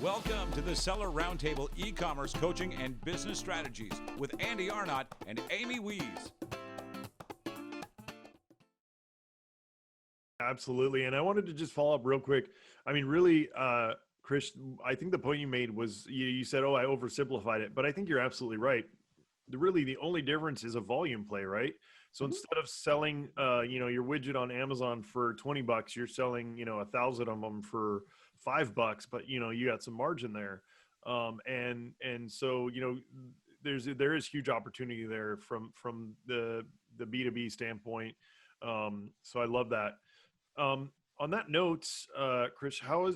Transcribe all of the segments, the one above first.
Welcome to the Seller Roundtable e-commerce coaching and business strategies with Andy Arnott and Amy Wees. Absolutely. And I wanted to just follow up real quick. I mean, really, Chris, I think the point you made was you said, oh, I oversimplified it, but I think you're absolutely right. Really, the only difference is a volume play, right? So instead of selling, your widget on Amazon for $20, you're selling, 1,000 of them for $5, but you got some margin there. And so, there is huge opportunity there from the B2B standpoint. So I love that. On that note, Chris, how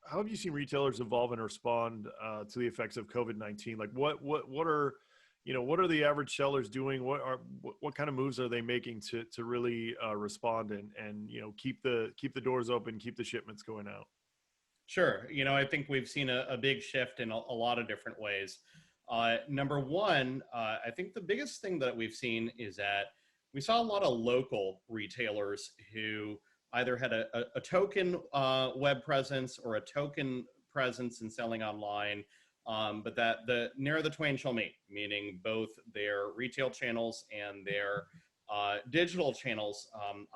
have you seen retailers evolve and respond to the effects of COVID-19? Like what are the average sellers doing? What kind of moves are they making to really respond and keep the doors open, keep the shipments going out? Sure. I think we've seen a big shift in a lot of different ways. Number one, I think the biggest thing that we've seen is that we saw a lot of local retailers who either had a token web presence or a token presence in selling online, but that ne'er the twain shall meet, meaning both their retail channels and their digital channels,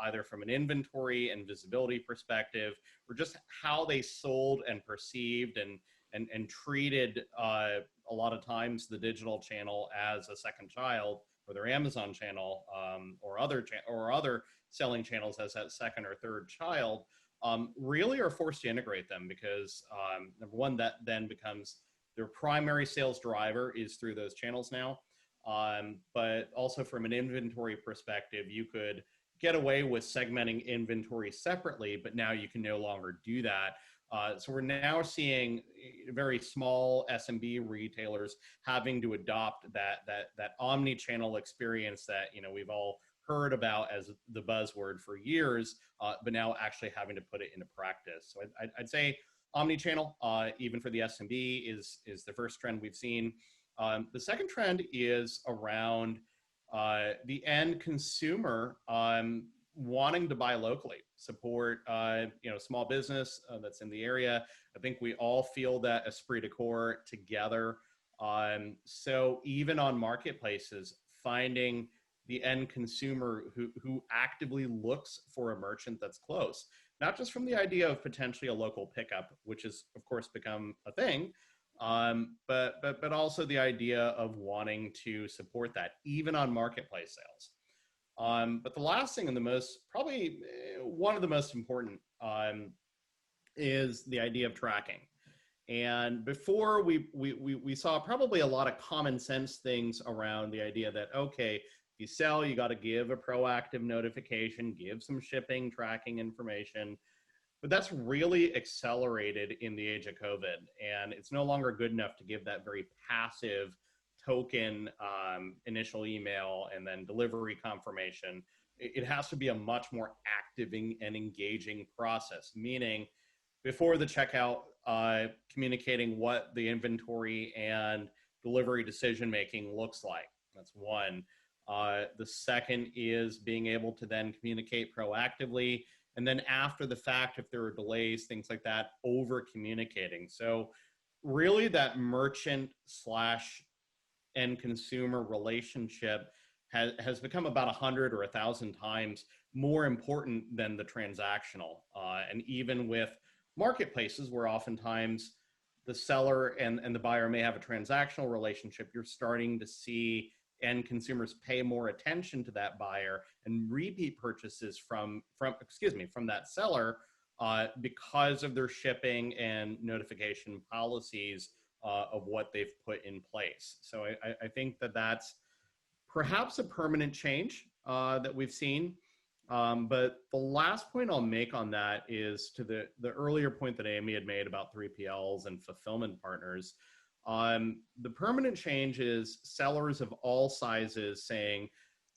either from an inventory and visibility perspective, or just how they sold and perceived and treated a lot of times the digital channel as a second child, or their Amazon channel, or other selling channels as that second or third child, really are forced to integrate them because number one, that then becomes their primary sales driver is through those channels now. But also from an inventory perspective, you could get away with segmenting inventory separately, but now you can no longer do that. So we're now seeing very small SMB retailers having to adopt that omni-channel experience that we've all heard about as the buzzword for years, but now actually having to put it into practice. So I'd say omni-channel, even for the SMB, is the first trend we've seen. The second trend is around the end consumer wanting to buy locally, support small business that's in the area. I think we all feel that esprit de corps together. So even on marketplaces, finding the end consumer who actively looks for a merchant that's close, not just from the idea of potentially a local pickup, which has of course become a thing, but also the idea of wanting to support that even on marketplace sales. But the last thing and probably one of the most important is the idea of tracking. And before we saw probably a lot of common sense things around the idea that, okay, if you sell, you got to give a proactive notification, give some shipping tracking information. But that's really accelerated in the age of COVID. And it's no longer good enough to give that very passive token initial email and then delivery confirmation. It has to be a much more active and engaging process, meaning before the checkout, communicating what the inventory and delivery decision-making looks like. That's one. The second is being able to then communicate proactively. And then after the fact, if there are delays, things like that, over communicating. So really that merchant / end consumer relationship has become about 100 or 1,000 times more important than the transactional. And even with marketplaces where oftentimes the seller and the buyer may have a transactional relationship, you're starting to see end consumers pay more attention to that buyer and repeat purchases from that seller because of their shipping and notification policies of what they've put in place. So I think that's perhaps a permanent change that we've seen. But the last point I'll make on that is to the earlier point that Amy had made about 3PLs and fulfillment partners. The permanent change is sellers of all sizes saying,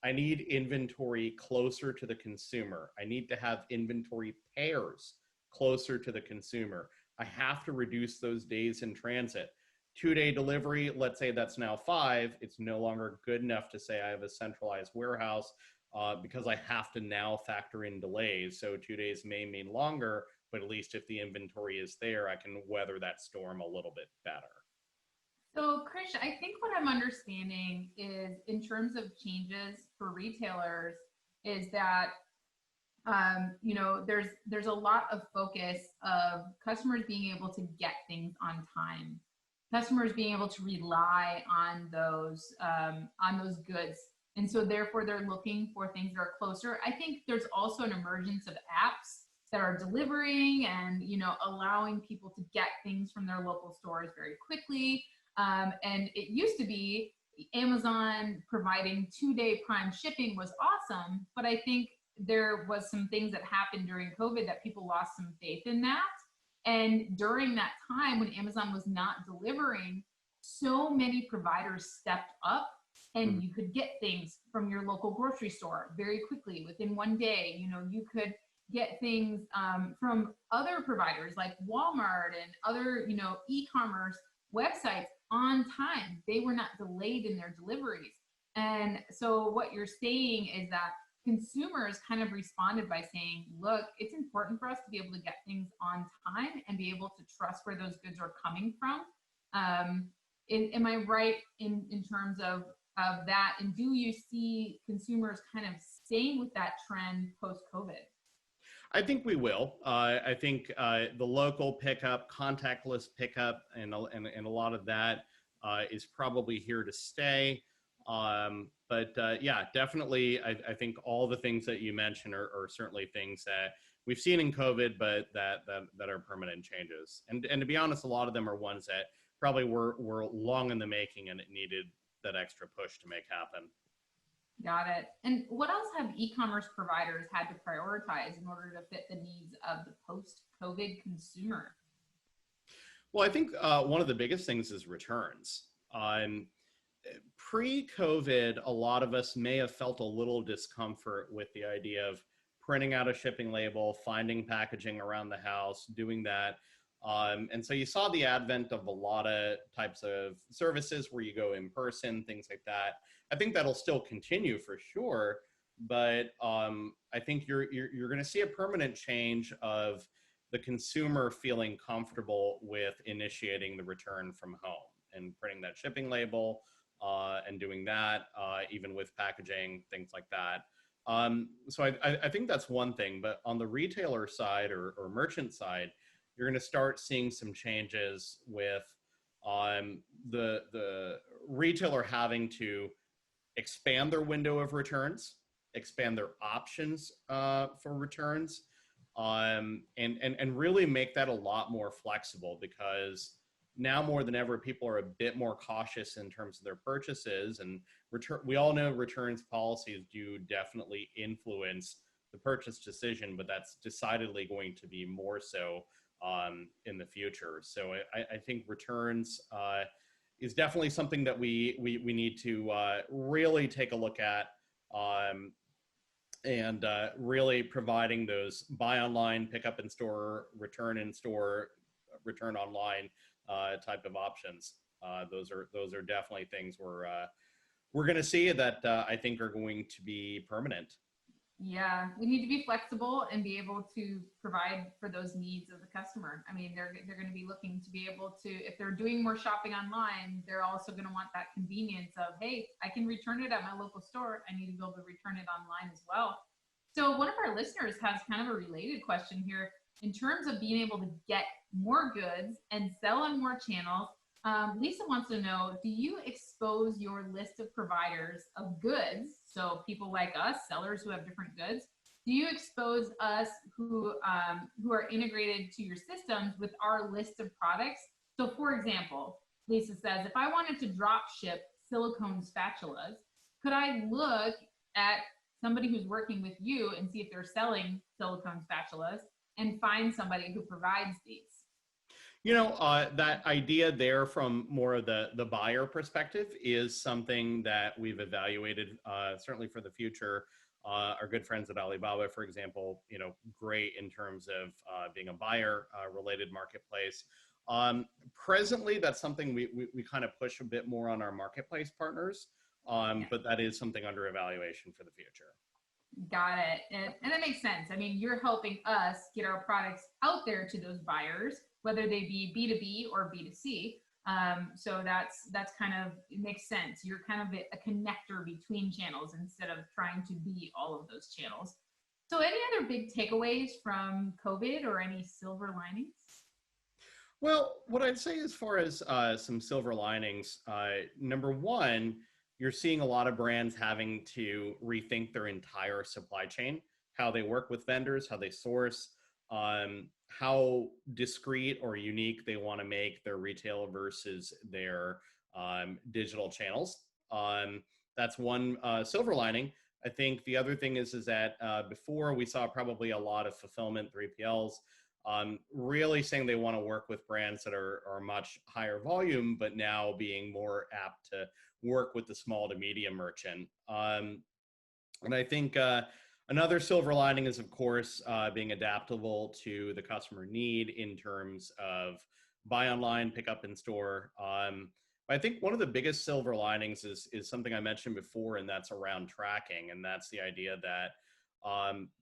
I need inventory closer to the consumer. I need to have inventory pairs closer to the consumer. I have to reduce those days in transit. 2-day delivery, let's say that's now 5. It's no longer good enough to say I have a centralized warehouse because I have to now factor in delays. So 2 days may mean longer, but at least if the inventory is there, I can weather that storm a little bit better. So, Krish, I think what I'm understanding is, in terms of changes for retailers, is that there's a lot of focus of customers being able to get things on time, customers being able to rely on those goods, and so therefore they're looking for things that are closer. I think there's also an emergence of apps that are delivering and allowing people to get things from their local stores very quickly. And it used to be Amazon providing 2-day prime shipping was awesome, but I think there was some things that happened during COVID that people lost some faith in that. And during that time when Amazon was not delivering, so many providers stepped up and you could get things from your local grocery store very quickly within one day. You could get things from other providers like Walmart and other, e-commerce websites on time. They were not delayed in their deliveries. And so what you're saying is that consumers kind of responded by saying, look, it's important for us to be able to get things on time and be able to trust where those goods are coming from. Am I right in terms of that? And do you see consumers kind of staying with that trend post-COVID? I think we will. I think the local pickup, contactless pickup, and a lot of that is probably here to stay. But yeah, definitely, I think all the things that you mentioned are certainly things that we've seen in COVID, but that are permanent changes. And to be honest, a lot of them are ones that probably were long in the making, and it needed that extra push to make happen. Got it. And what else have e-commerce providers had to prioritize in order to fit the needs of the post-COVID consumer? Well, I think one of the biggest things is returns. Pre-COVID, a lot of us may have felt a little discomfort with the idea of printing out a shipping label, finding packaging around the house, doing that. And so you saw the advent of a lot of types of services where you go in person, things like that. I think that'll still continue for sure, but I think you're going to see a permanent change of the consumer feeling comfortable with initiating the return from home and printing that shipping label and doing that, even with packaging, things like that. So I think that's one thing, but on the retailer side or merchant side, you're going to start seeing some changes with the retailer having to expand their window of returns, expand their options for returns, and really make that a lot more flexible, because now more than ever, people are a bit more cautious in terms of their purchases, and we all know returns policies do definitely influence the purchase decision, but that's decidedly going to be more so in the future. So I think returns is definitely something that we need to really take a look at, and really providing those buy online, pick up in store, return in store, return online type of options. Those are definitely things we're going to see that I think are going to be permanent. Yeah, we need to be flexible and be able to provide for those needs of the customer. I mean, they're going to be looking to be able to, if they're doing more shopping online, they're also going to want that convenience of, hey, I can return it at my local store. I need to be able to return it online as well. So one of our listeners has kind of a related question here. In terms of being able to get more goods and sell on more channels, Lisa wants to know, do you expose your list of providers of goods, so people like us, sellers who have different goods, do you expose us who are integrated to your systems with our list of products? So for example, Lisa says, if I wanted to drop ship silicone spatulas, could I look at somebody who's working with you and see if they're selling silicone spatulas and find somebody who provides these? You know, that idea there from more of the buyer perspective is something that we've evaluated, certainly for the future. Our good friends at Alibaba, for example, great in terms of being a buyer related marketplace. Presently, that's something we kind of push a bit more on our marketplace partners, but that is something under evaluation for the future. Got it. And that makes sense. I mean, you're helping us get our products out there to those buyers, whether they be B2B or B2C. So that's kind of, it makes sense. You're kind of a connector between channels instead of trying to be all of those channels. So any other big takeaways from COVID or any silver linings? Well, what I'd say as far as some silver linings, number one, you're seeing a lot of brands having to rethink their entire supply chain, how they work with vendors, how they source, how discreet or unique they want to make their retail versus their digital channels. That's one silver lining. I think the other thing is that before we saw probably a lot of fulfillment 3PLs really saying they want to work with brands that are much higher volume, but now being more apt to work with the small to medium merchant. And I think another silver lining is, of course, being adaptable to the customer need in terms of buy online, pick up in store. I think one of the biggest silver linings is something I mentioned before, and that's around tracking. And that's the idea that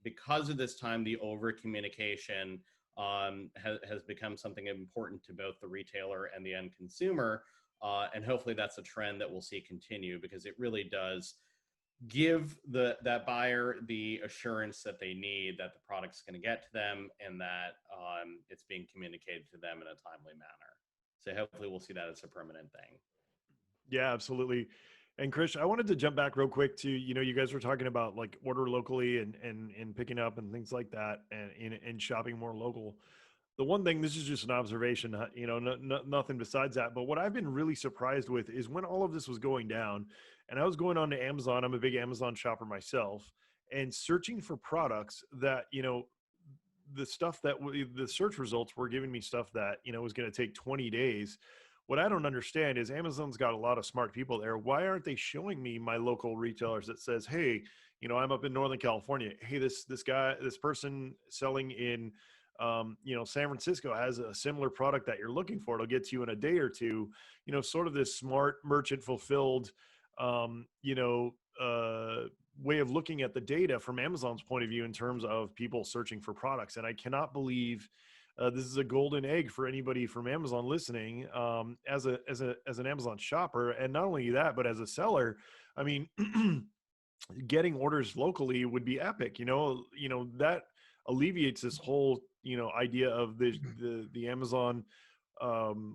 because of this time, the over communication has become something important to both the retailer and the end consumer. And hopefully that's a trend that we'll see continue, because it really does give that buyer the assurance that they need that the product's going to get to them and that it's being communicated to them in a timely manner. So hopefully we'll see that as a permanent thing. Yeah, absolutely. And Krish, I wanted to jump back real quick to, you guys were talking about like order locally and picking up and things like that, and shopping more local. The one thing, this is just an observation, nothing besides that, but what I've been really surprised with is when all of this was going down and I was going on to Amazon, I'm a big Amazon shopper myself, and searching for products that, the stuff that the search results were giving me stuff that, was going to take 20 days. What I don't understand is Amazon's got a lot of smart people there. Why aren't they showing me my local retailers that says, hey, I'm up in Northern California. Hey, this person selling in, San Francisco has a similar product that you're looking for. It'll get to you in a day or two, sort of this smart merchant fulfilled, way of looking at the data from Amazon's point of view in terms of people searching for products. And I cannot believe this is a golden egg for anybody from Amazon listening, as an Amazon shopper. And not only that, but as a seller, I mean, getting orders locally would be epic. That alleviates this whole, idea of the Amazon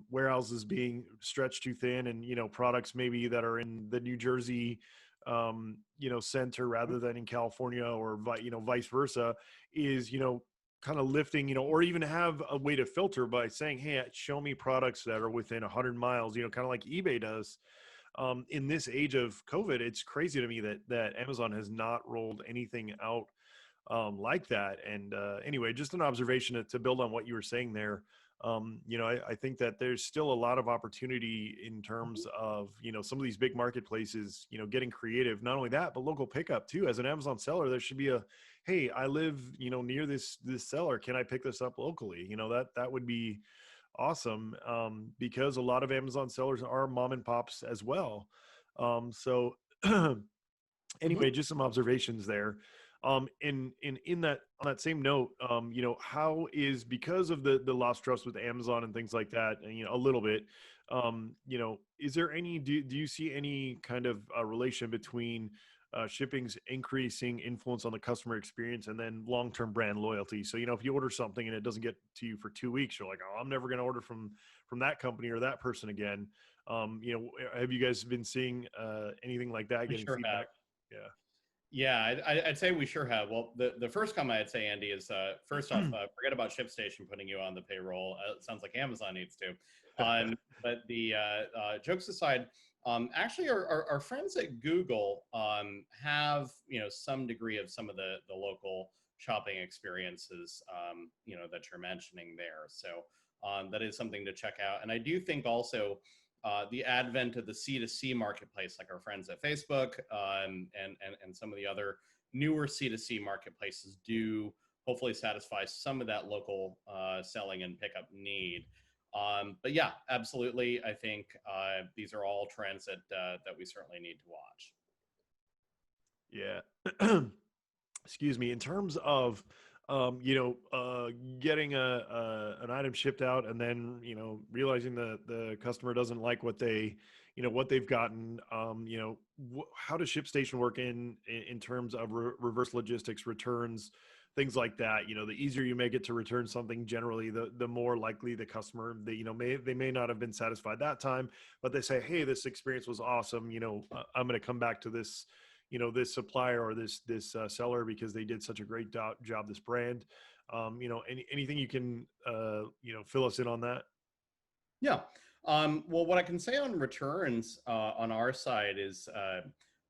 warehouses being stretched too thin, and, products maybe that are in the New Jersey, center rather than in California, or, vice versa, is, kind of lifting, or even have a way to filter by saying, hey, show me products that are within 100 miles, kind of like eBay does. In this age of COVID, it's crazy to me that Amazon has not rolled anything out like that. And anyway, just an observation to build on what you were saying there. I think that there's still a lot of opportunity in terms of, some of these big marketplaces, getting creative. Not only that, but local pickup too. As an Amazon seller, there should be hey, I live, near this seller. Can I pick this up locally? That would be awesome, because a lot of Amazon sellers are mom and pops as well. So anyway, just some observations there. In that, on that same note, how is, because of the lost trust with Amazon and things like that, and, a little bit, is there any, do you see any kind of relation between shipping's increasing influence on the customer experience and then long-term brand loyalty? So, if you order something and it doesn't get to you for 2 weeks, you're like, oh, I'm never going to order from that company or that person again. Have you guys been seeing anything like that, getting feedback? Have. Yeah. Yeah, I'd say we sure have. Well, the first comment I'd say, Andy, is first off, forget about ShipStation putting you on the payroll. It sounds like Amazon needs to. But the jokes aside, actually, our friends at Google have, some degree of some of the local shopping experiences, that you're mentioning there. So that is something to check out. And I do think also, the advent of the C2C marketplace, like our friends at Facebook, and some of the other newer C2C marketplaces, do hopefully satisfy some of that local selling and pickup need. But yeah, absolutely. I think these are all trends that we certainly need to watch. Yeah. excuse me, in terms of getting an item shipped out and then realizing the customer doesn't like what what they've gotten. How does ShipStation work in terms of reverse logistics, returns, things like that? The easier you make it to return something, generally the more likely the customer, they may not have been satisfied that time, but they say, hey, this experience was awesome. I'm going to come back to this supplier or this seller because they did such a great job, this brand. Anything you can fill us in on that? Yeah. Well, what I can say on returns on our side is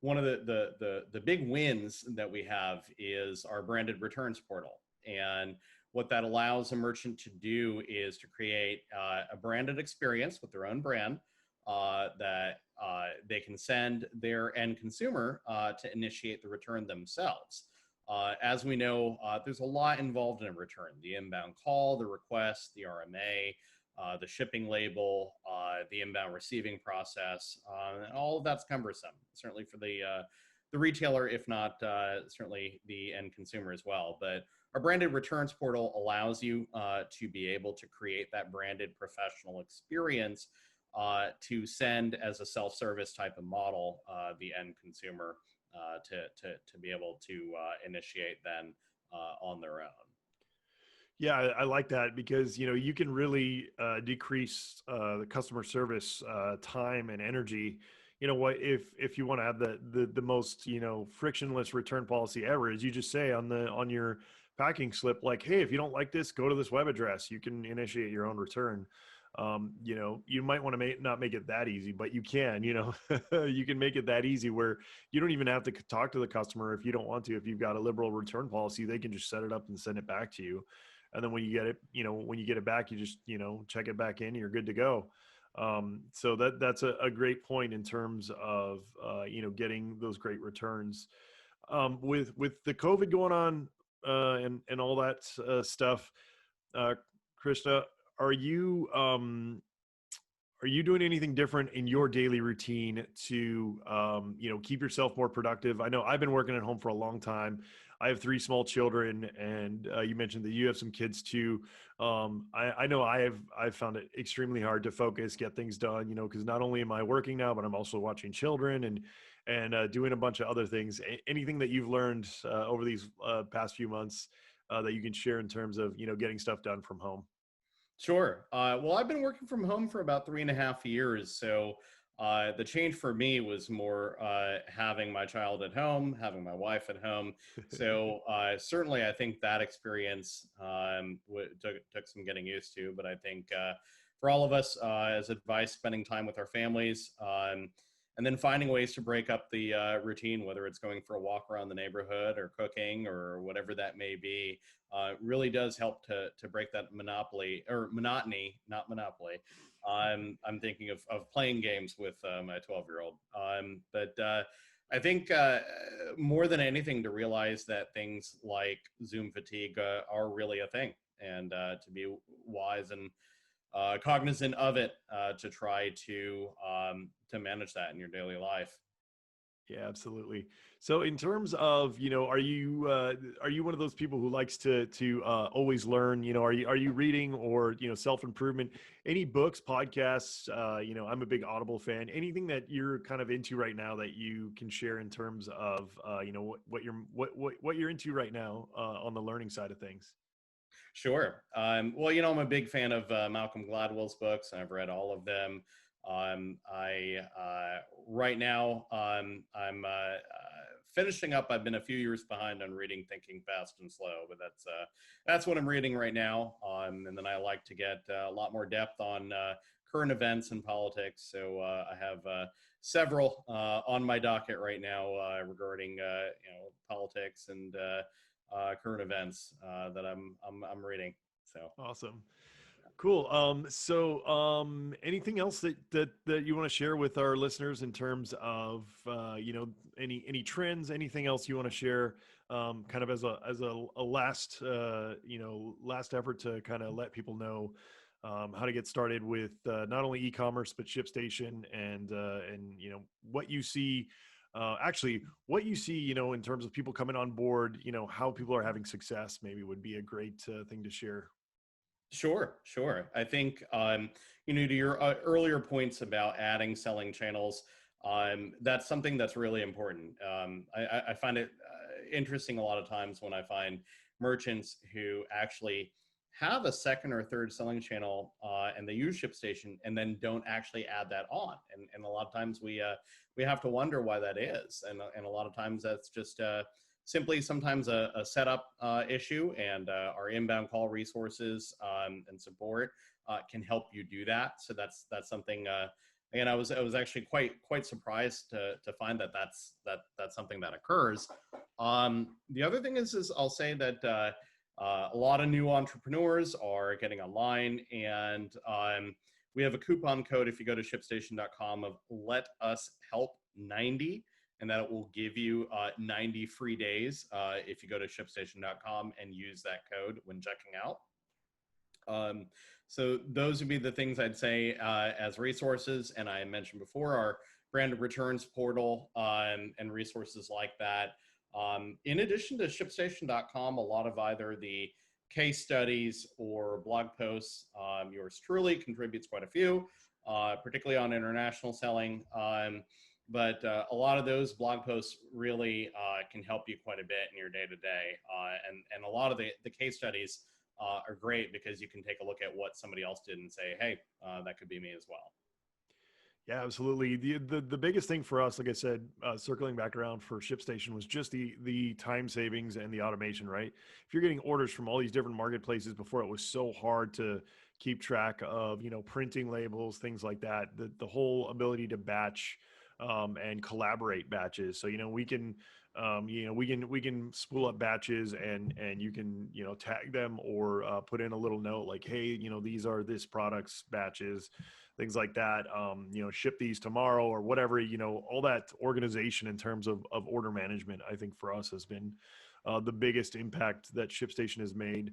one of the big wins that we have is our branded returns portal. And what that allows a merchant to do is to create a branded experience with their own brand that they can send their end consumer to initiate the return themselves. As we know, there's a lot involved in a return: the inbound call, the request, the RMA, the shipping label, the inbound receiving process. And all of that's cumbersome, certainly for the retailer, if not certainly the end consumer as well. But our branded returns portal allows you to be able to create that branded professional experience to send as a self-service type of model the end consumer to be able to initiate then on their own. Yeah, I like that because you can really decrease the customer service time and energy. If you want to have the most frictionless return policy ever, as you just say on your packing slip, like, hey, if you don't like this, go to this web address. You can initiate your own return. You might want to not make it that easy, but you can. You can make it that easy where you don't even have to talk to the customer if you don't want to. If you've got a liberal return policy, they can just set it up and send it back to you. And then when you get it back, you just check it back in, you're good to go. So that's a great point in terms of getting those great returns. With the COVID going on and all that stuff, Krishna, are you doing anything different in your daily routine to keep yourself more productive? I know I've been working at home for a long time. I have 3 small children, and you mentioned that you have some kids too. I know I've found it extremely hard to focus, get things done, because not only am I working now, but I'm also watching children and doing a bunch of other things. Anything that you've learned over these past few months that you can share in terms of getting stuff done from home? Sure. Well, I've been working from home for about 3.5 years. So the change for me was more having my child at home, having my wife at home. So certainly I think that experience took some getting used to. But I think for all of us, as advice, spending time with our families, and then finding ways to break up the routine, whether it's going for a walk around the neighborhood or cooking or whatever that may be, really does help to break that monotony, not monopoly. I'm thinking of playing games with my 12-year-old. But I think more than anything, to realize that things like Zoom fatigue are really a thing, and to be wise and cognizant of it to try to manage that in your daily life. Yeah, absolutely. So in terms of, are you one of those people who likes to always learn? Are you reading or, self-improvement, any books, podcasts? I'm a big Audible fan. Anything that you're kind of into right now that you can share in terms of, what you're into right now on the learning side of things? Sure. Well, I'm a big fan of Malcolm Gladwell's books, and I've read all of them. Right now, I'm finishing up. I've been a few years behind on reading Thinking Fast and Slow, but that's what I'm reading right now. And then I like to get a lot more depth on current events and politics. So I have several on my docket right now regarding politics and current events that I'm reading. So Awesome. Cool. Anything else that you want to share with our listeners in terms of any trends, anything else you want to share, kind of as a last last effort to kind of let people know how to get started with not only e-commerce but ShipStation and what you see actually what you see, in terms of people coming on board, how people are having success, maybe would be a great thing to share. Sure. I think, to your earlier points about adding selling channels, that's something that's really important. I find it interesting a lot of times when I find merchants who actually have a second or third selling channel and they use ShipStation and then don't actually add that on. And a lot of times we have to wonder why that is. And a lot of times that's just simply sometimes a setup issue, and our inbound call resources and support can help you do that. So that's something. Again, I was actually quite surprised to find that that's something that occurs. The other thing is I'll say that a lot of new entrepreneurs are getting online, and we have a coupon code if you go to ShipStation.com of Let Us Help 90. And that it will give you 90 free days if you go to ShipStation.com and use that code when checking out. So those would be the things I'd say as resources. And I mentioned before our branded returns portal and resources like that. In addition to ShipStation.com, a lot of either the case studies or blog posts, yours truly contributes quite a few, particularly on international selling. But a lot of those blog posts really can help you quite a bit in your day-to-day. And a lot of the case studies are great because you can take a look at what somebody else did and say, hey, that could be me as well. Yeah, absolutely. The biggest thing for us, like I said, circling back around for ShipStation, was just the time savings and the automation, right? If you're getting orders from all these different marketplaces before, it was so hard to keep track of, printing labels, things like that. The whole ability to batch and collaborate batches. So, we can, we can spool up batches and you can, tag them or put in a little note like, hey, these are this product's batches, things like that. Ship these tomorrow or whatever, all that organization in terms of order management, I think for us has been the biggest impact that ShipStation has made.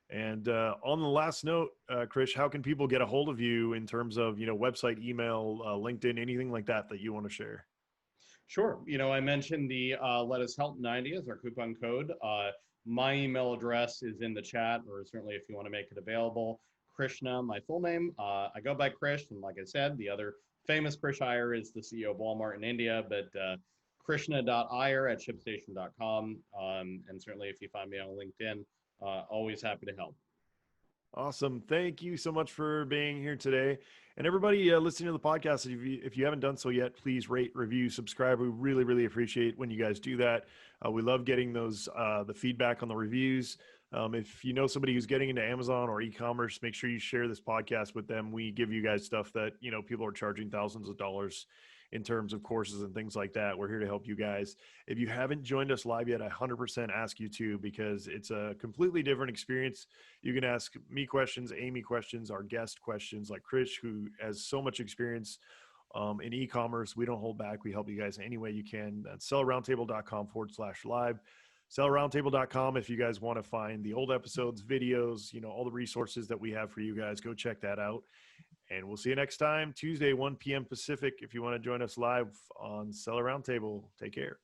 And on the last note, Krish, how can people get a hold of you in terms of, website, email, LinkedIn, anything like that you want to share? Sure. I mentioned the Let Us Help 90 as our coupon code. My email address is in the chat, or certainly if you want to make it available. Krishna, my full name. I go by Krish, and like I said, the other famous Krishna Iyer is the CEO of Walmart in India, but Krishna.Iyer@ShipStation.com. And certainly if you find me on LinkedIn, always happy to help. Awesome. Thank you so much for being here today. And everybody listening to the podcast, if you haven't done so yet, please rate, review, subscribe. We really, really appreciate when you guys do that. We love getting those, the feedback on the reviews. If you know somebody who's getting into Amazon or e-commerce, make sure you share this podcast with them. We give you guys stuff that, people are charging thousands of dollars in terms of courses and things like that. We're here to help you guys. If you haven't joined us live yet, I 100% ask you to, because it's a completely different experience. You can ask me questions, Amy questions, our guest questions, like Krish, who has so much experience in e-commerce. We don't hold back. We help you guys any way you can. That's sellerroundtable.com/live. Sellerroundtable.com if you guys want to find the old episodes, videos, all the resources that we have for you guys. Go check that out. And we'll see you next time, Tuesday, 1 p.m. Pacific, if you want to join us live on Seller Roundtable. Take care.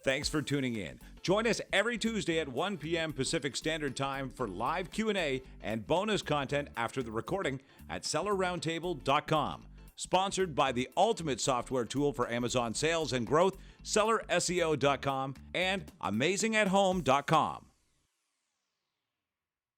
Thanks for tuning in. Join us every Tuesday at 1 p.m. Pacific Standard Time for live Q&A and bonus content after the recording at sellerroundtable.com. Sponsored by the ultimate software tool for Amazon sales and growth, sellerseo.com and amazingathome.com.